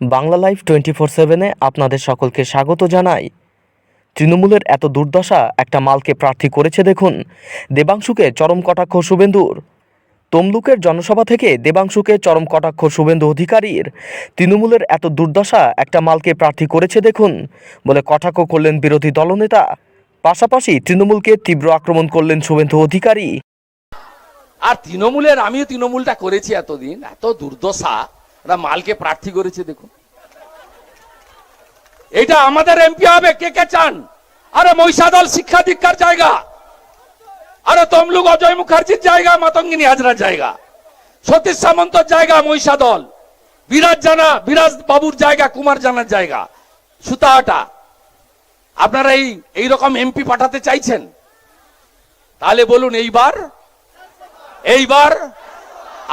Bangla live 24/7-এ আপনাদের সকলকে স্বাগত জানাই। তৃণমূলের এত দুর্দশা, একটা মালকে প্রার্থী করেছে দেখুন। দেবাংশুকে চরম কটাক্ষ শুভেন্দুর। তমলুকের জনসভা থেকে দেবাংশুকে চরম কটাক্ষ শুভেন্দু অধিকারীর। তৃণমূলের এত দুর্দশা, একটা মালকে প্রার্থী করেছে দেখুন বলে কটাক্ষ করলেন বিরোধী দলনেতা। পাশাপাশি তৃণমূলকে তীব্র আক্রমণ করলেন শুভেন্দু অধিকারী। আর তৃণমূলের, আমিও তৃণমূলটা করেছি এতদিন, এত দুর্দশা, ওরা মালকে প্রার্থী করেছে দেখুন। এটা আমাদের এমপি হবে, কে কে চান? আরে মহিষাদল শিক্ষা দীক্ষার জায়গা, আরে তমলুক অজয় মুখার্জির জায়গা, মাতঙ্গিনী হাজরার জায়গা, সতীশ সামন্তর জায়গা মহিষাদল, বিরাজ বাবুর জায়গা, কুমার জানার জায়গা, সুতাহাটা। আপনারা এই রকম এমপি পাঠাতে চাইছেন? তাহলে বলুন, এইবার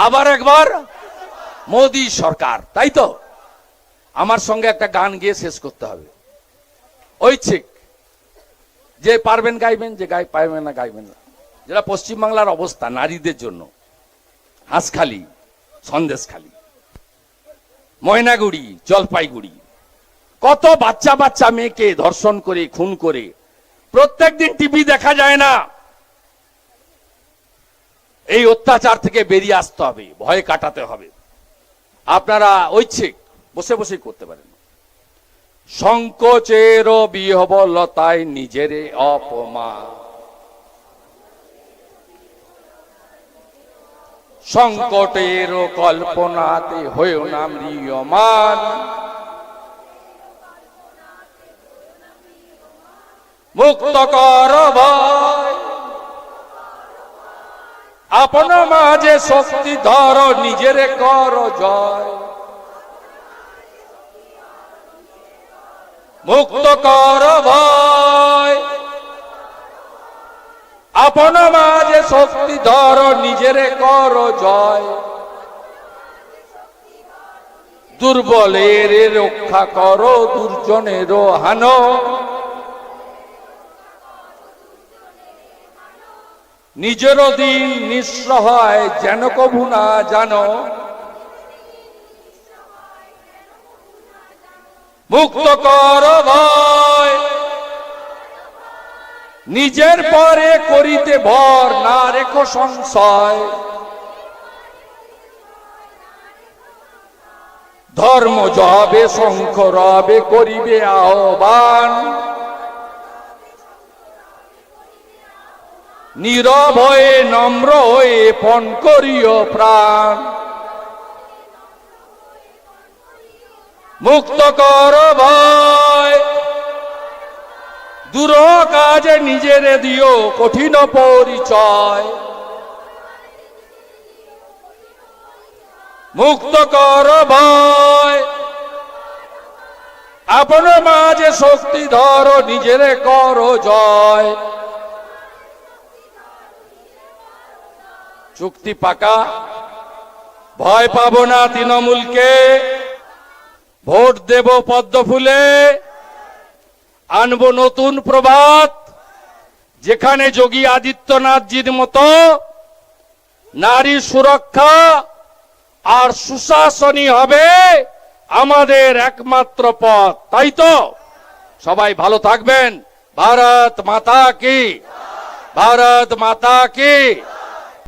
আবার একবার মোদি সরকার, তাই তো? আমার সঙ্গে একটা গান গেয়ে শেষ করতে হবে। ঐচ্ছিক, যে পারবেন গাইবেন, যে পারবেন না গাইবেন না। যেটা পশ্চিমবাংলার অবস্থা নারীদের জন্য, হাঁসখালি, সন্দেশখালি, ময়নাগুড়ি, জলপাইগুড়ি, কত বাচ্চা মেয়েকে ধর্ষণ করে, খুন করে প্রত্যেকদিন টিভি দেখা যায় না? এই অত্যাচার থেকে বেরিয়ে আসতে হবে, ভয় কাটাতে হবে। আপনারা ঐচ্ছিক বসে বসেই করতে পারেন। সংকোচের বিহবলতায় নিজের অপমান, সংকটের কল্পনাতে হয়েও না ম্রিয়মান, মুক্ত কর ভয়, আপন মাঝে শক্তি ধর, নিজের কর জয়, মুক্ত কর ভয়, আপন মাঝে শক্তি ধর, নিজের কর জয়, দুর্বলের রক্ষা কর, দুর্জনের হান, নিজের দিন নিঃস্ব হয় যেন কভু না জানো, মুক্ত কর ভয়, নিজের পরে করিতে ভর, না রেখো সংশয়, ধর্ম যবে শঙ্খ রবে করিবে আহ্বান, নীরব হয়ে নম্র হয়ে পণ করিও প্রাণ, মুক্ত কর ভয়, দূর কাজে নিজের দিও কঠিন পরিচয়, মুক্ত কর ভয়, আপন মাঝে শক্তি ধর, নিজের কর জয়, চুক্তি পাকা, ভয় পাবো না তৃণমূলকে, ভোট দেব পদ্ম ফুলে, আনবো নতুন প্রভাত, যেখানে যোগী আদিত্যনাথজির মতো নারী সুরক্ষা আর সুশাসনই হবে আমাদের একমাত্র পথ, তাই তো? সবাই ভালো থাকবেন। ভারত মাতা কি, ভারত মাতা কি।